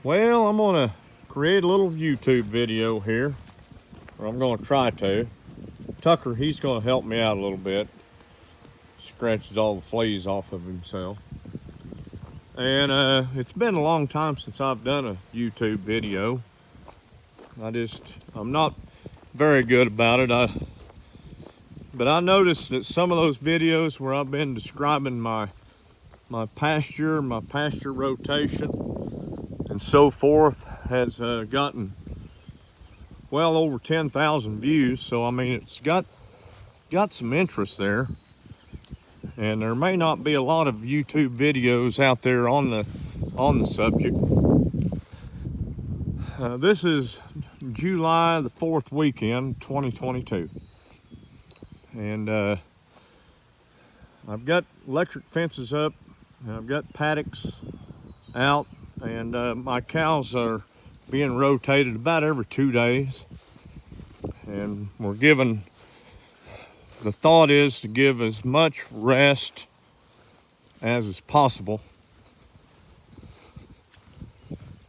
Well, I'm gonna create a little YouTube video here, or I'm gonna try to. Tucker, he's gonna help me out a little bit. Scratches all the fleas off of himself. And it's been a long time since I've done a YouTube video. I'm not very good about it. But I noticed that some of those videos where I've been describing my pasture rotation, and so forth has gotten well over 10,000 views. So I mean, it's got some interest there, and there may not be a lot of YouTube videos out there on the subject. This is July the 4th weekend, 2022, and I've got electric fences up, and I've got paddocks out, and my cows are being rotated about every 2 days, and the thought is to give as much rest as is possible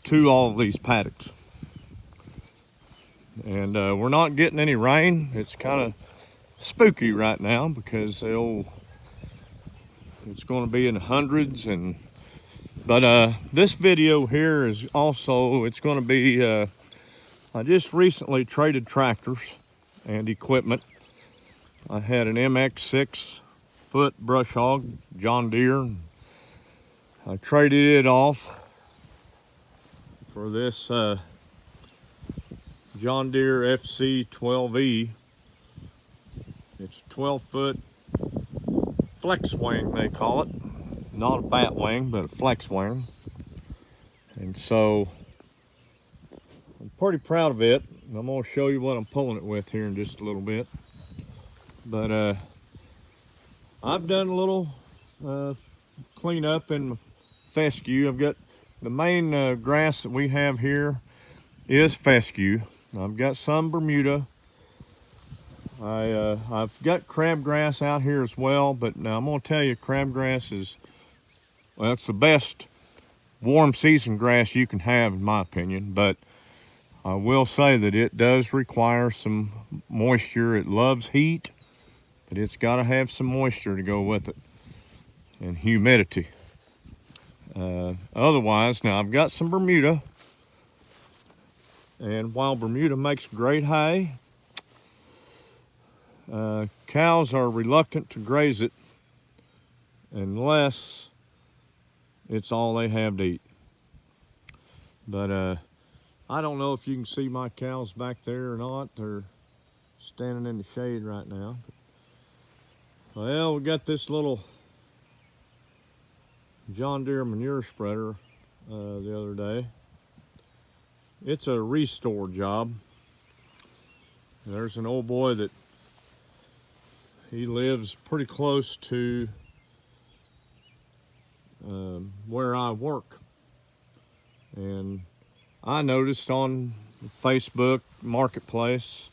to all of these paddocks. And we're not getting any rain. It's kind of spooky right now because it's going to be in the hundreds. But this video here is also, it's going to be, I just recently traded tractors and equipment. I had an MX 6-foot brush hog, John Deere. I traded it off for this John Deere FC 12E. It's a 12-foot flex wing, they call it. Not a bat wing, but a flex wing. And so I'm pretty proud of it. I'm going to show you what I'm pulling it with here in just a little bit. But I've done a little cleanup in fescue. I've got the main grass that we have here is fescue. I've got some Bermuda. I've got crabgrass out here as well, but now I'm going to tell you, crabgrass is, well, it's the best warm season grass you can have, in my opinion. But I will say that it does require some moisture. It loves heat, but it's got to have some moisture to go with it, and humidity. Otherwise, now I've got some Bermuda, and while Bermuda makes great hay, cows are reluctant to graze it unless it's all they have to eat. But I don't know if you can see my cows back there or not. They're standing in the shade right now. Well, we got this little John Deere manure spreader the other day. It's a restore job. There's an old boy that he lives pretty close to where I work, and I noticed on Facebook Marketplace,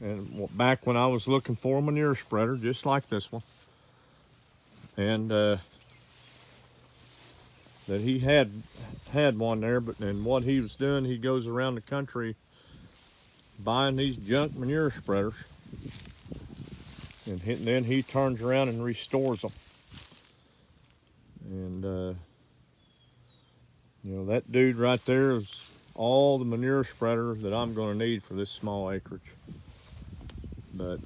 and back when I was looking for a manure spreader just like this one, and that he had one there. And what he was doing, he goes around the country buying these junk manure spreaders, and then he turns around and restores them. And you know, that dude right there is all the manure spreader that I'm going to need for this small acreage. But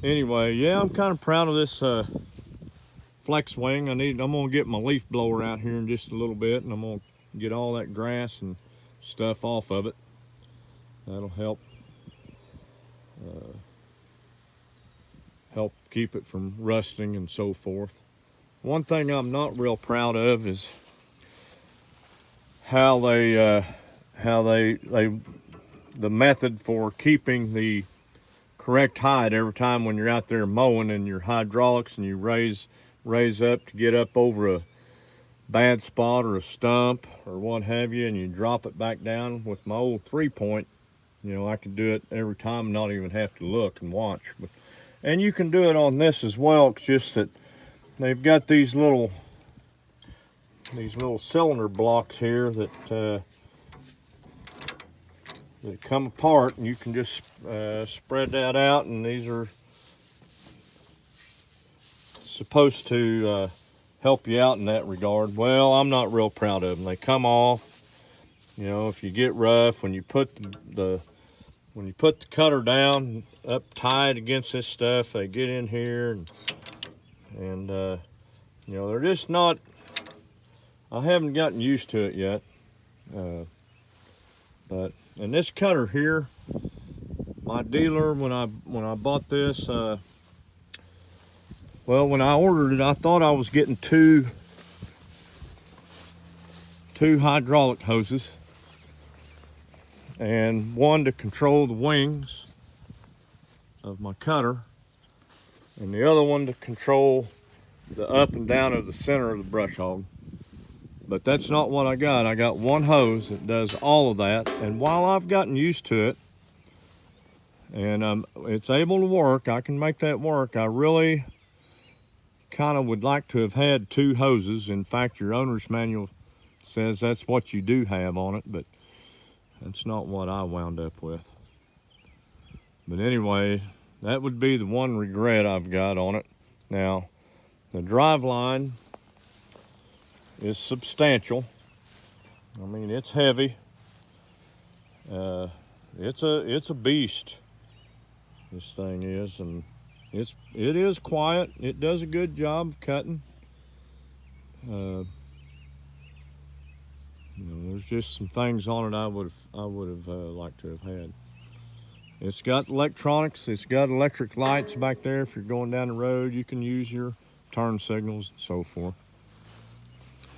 anyway, yeah, I'm kind of proud of this flex wing. I'm going to get my leaf blower out here in just a little bit, and I'm going to get all that grass and stuff off of it. That'll help keep it from rusting and so forth. One thing I'm not real proud of is how the method for keeping the correct height every time when you're out there mowing, and your hydraulics, and you raise up to get up over a bad spot or a stump or what have you, and you drop it back down. With my old 3-point, you know, I can do it every time and not even have to look and watch. And you can do it on this as well. It's just that they've got these little these little cylinder blocks here that come apart, and you can just spread that out, and these are supposed to help you out in that regard. Well, I'm not real proud of them. They come off, you know, if you get rough, when you put the cutter down up tight against this stuff, they get in here, and you know, they're just not, I haven't gotten used to it yet. But and this cutter here, my dealer, when I bought this, well, when I ordered it, I thought I was getting two hydraulic hoses, and one to control the wings of my cutter, and the other one to control the up and down of the center of the brush hog. But that's not what I got. I got one hose that does all of that, and while I've gotten used to it, and it's able to work, I can make that work, I really kind of would like to have had two hoses. In fact, your owner's manual says that's what you do have on it, but that's not what I wound up with. But anyway, that would be the one regret I've got on it. Now, the Driveline is substantial. I mean, it's heavy. It's a beast, this thing is, and it is quiet. It does a good job cutting. You know, there's just some things on it I would have liked to have had. It's got electronics. It's got electric lights back there. If you're going down the road, you can use your turn signals and so forth.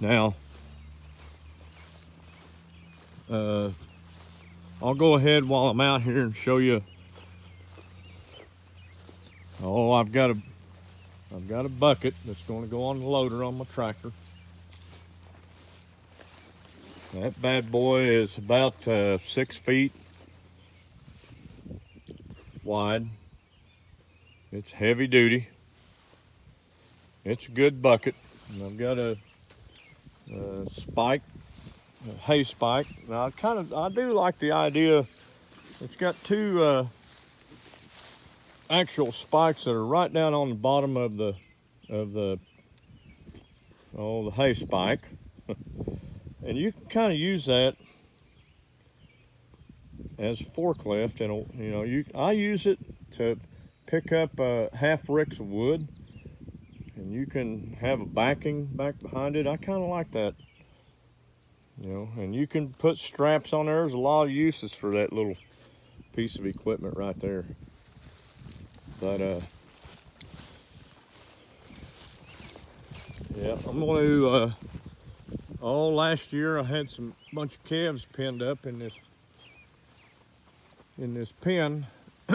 Now, I'll go ahead while I'm out here and show you. Oh, I've got a bucket that's going to go on the loader on my tractor. That bad boy is about 6 feet wide. It's heavy duty. It's a good bucket. And I've got a spike, a hay spike. Now I do like the idea. It's got two actual spikes that are right down on the bottom of the hay spike, and you can kind of use that as a forklift. And you know, I use it to pick up half ricks of wood, and you can have a backing back behind it. I kind of like that, you know, and you can put straps on there. There's a lot of uses for that little piece of equipment right there. But yeah, I'm going to last year I had some bunch of calves pinned up in this pen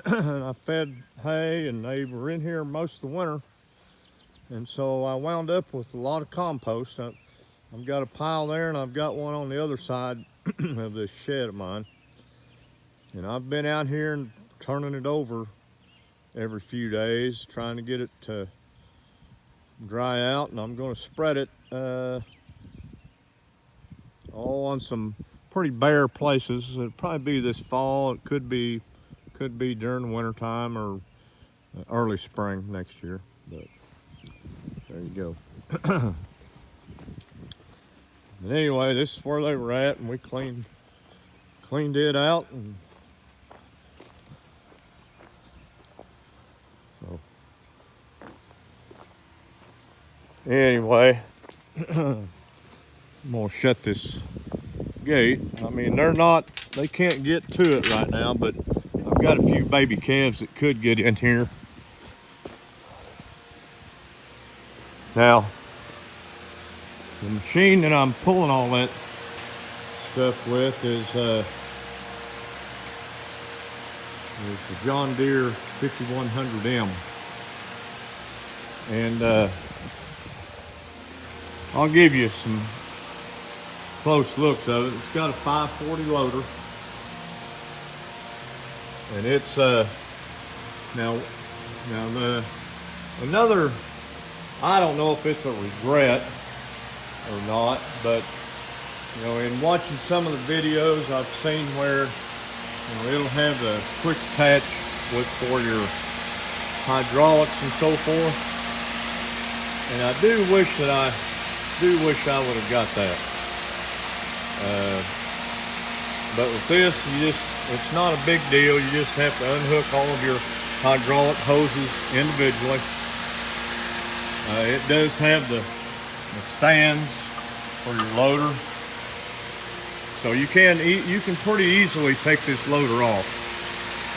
and I fed hay, and they were in here most of the winter. And so I wound up with a lot of compost. I've got a pile there, and I've got one on the other side of this shed of mine. And I've been out here and turning it over every few days, trying to get it to dry out. And I'm going to spread it all on some pretty bare places. It'll probably be this fall. It could be during the winter time or early spring next year. But there you go. But anyway, this is where they were at, and we cleaned it out, and so anyway, I'm gonna shut this gate. I mean, they can't get to it right now, but I've got a few baby calves that could get in here. Now, the machine that I'm pulling all that stuff with is the John Deere 5100M. And I'll give you some close looks of it. It's got a 540 loader. And it's another, I don't know if it's a regret, or not, but you know, in watching some of the videos, I've seen where it'll have the quick attach for your hydraulics and so forth. And I do wish I would have got that. But with this, it's not a big deal. You just have to unhook all of your hydraulic hoses individually. It does have the stands for your loader. So you can pretty easily take this loader off.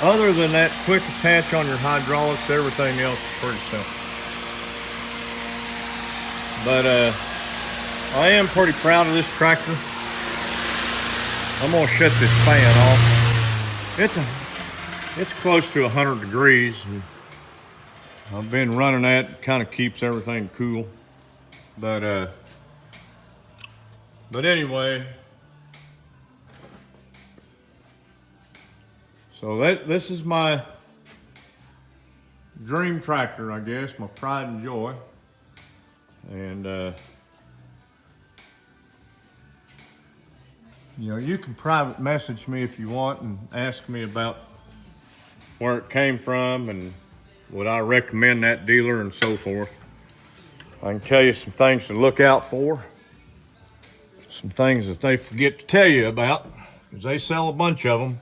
Other than that quick attach on your hydraulics, everything else is pretty simple. But I am pretty proud of this tractor. I'm gonna shut this fan off. It's close to 100 degrees. And I've been running that, kind of keeps everything cool. But anyway. So this is my dream tractor, I guess, my pride and joy. And you know, you can private message me if you want and ask me about where it came from and would I recommend that dealer and so forth. I can tell you some things to look out for, some things that they forget to tell you about, because they sell a bunch of them.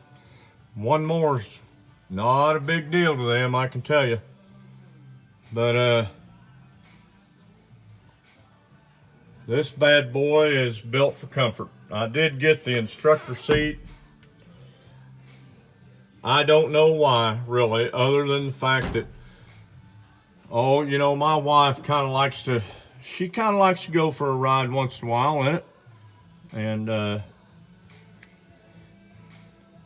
One more's not a big deal to them, I can tell you. But this bad boy is built for comfort. I did get the instructor seat. I don't know why, really, other than the fact that, oh, you know, my wife kind of likes to go for a ride once in a while in it. And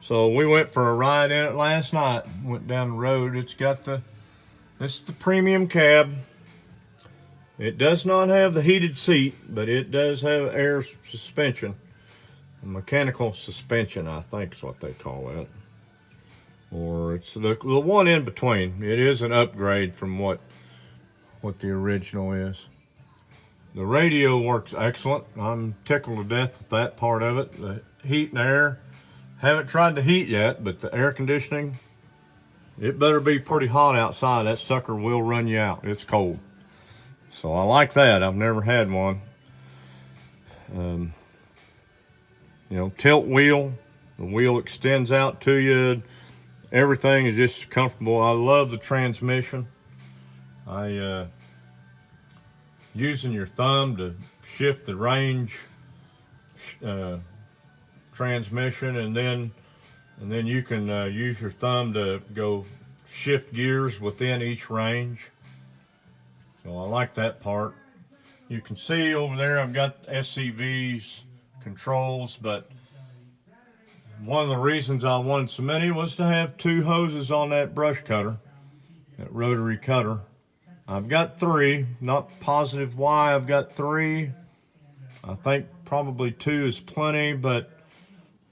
so we went for a ride in it last night, went down the road. This is the premium cab. It does not have the heated seat, but it does have air suspension. Mechanical suspension, I think is what they call it. Or it's the one in between. It is an upgrade from what the original is. The radio works excellent. I'm tickled to death with that part of it. The heat and air. Haven't tried the heat yet, but the air conditioning, it better be pretty hot outside. That sucker will run you out. It's cold. So I like that. I've never had one. You know, tilt wheel. The wheel extends out to you. Everything is just comfortable. I love the transmission. Using your thumb to shift the range transmission, and then you can use your thumb to go shift gears within each range. So I like that part. You can see over there I've got SCV's controls, but one of the reasons I wanted so many was to have 2 hoses on that brush cutter, that rotary cutter. I've got 3, not positive why I've got 3. I think probably 2 is plenty, but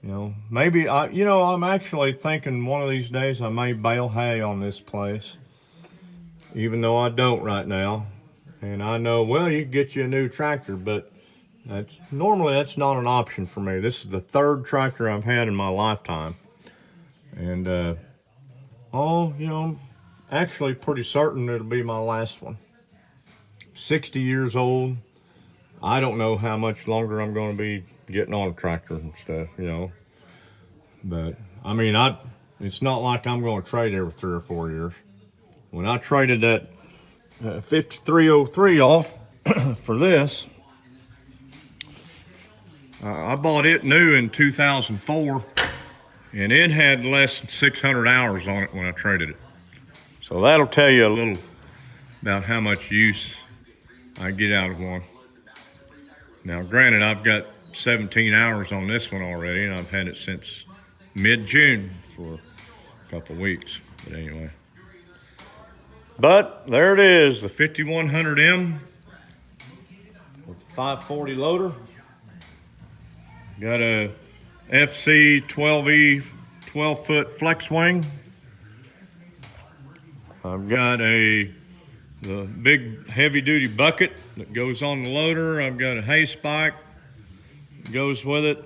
you know, maybe I'm actually thinking one of these days I may bale hay on this place, even though I don't right now. And I know, well, you can get you a new tractor, but normally that's not an option for me. This is the 3rd tractor I've had in my lifetime. And, actually pretty certain it'll be my last one. 60 years old. I don't know how much longer I'm going to be getting on a tractor and stuff, you know. But, I mean, it's not like I'm going to trade every 3 or 4 years. When I traded that 5303 off for this, I bought it new in 2004, and it had less than 600 hours on it when I traded it. So that'll tell you a little about how much use I get out of one. Now, granted, I've got 17 hours on this one already, and I've had it since mid-June for a couple of weeks. But anyway. But there it is, the 5100M with the 540 loader. Got a FC 12E 12-foot flex wing. I've got a the big heavy-duty bucket that goes on the loader. I've got a hay spike that goes with it.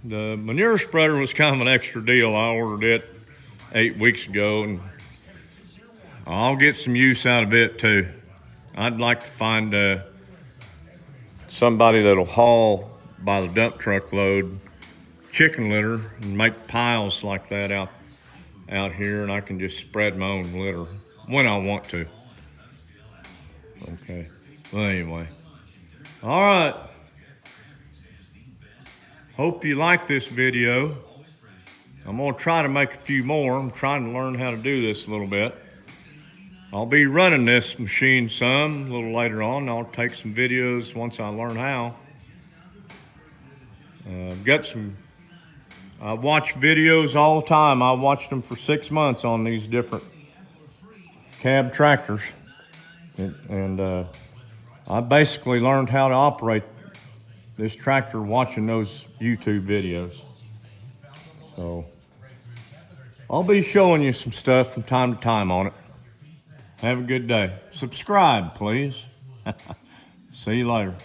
The manure spreader was kind of an extra deal. I ordered it 8 weeks ago, and I'll get some use out of it too. I'd like to find somebody that'll haul by the dump truck load chicken litter and make piles like that out here, and I can just spread my own litter when I want to. Okay, well anyway, all right, hope you like this video. I'm gonna try to make a few more. I'm trying to learn how to do this a little bit. I'll be running this machine some a little later on. I'll take some videos once I learn how. I watch videos all the time. I watched them for 6 months on these different cab tractors. And I basically learned how to operate this tractor watching those YouTube videos. So I'll be showing you some stuff from time to time on it. Have a good day. Subscribe, please. See you later.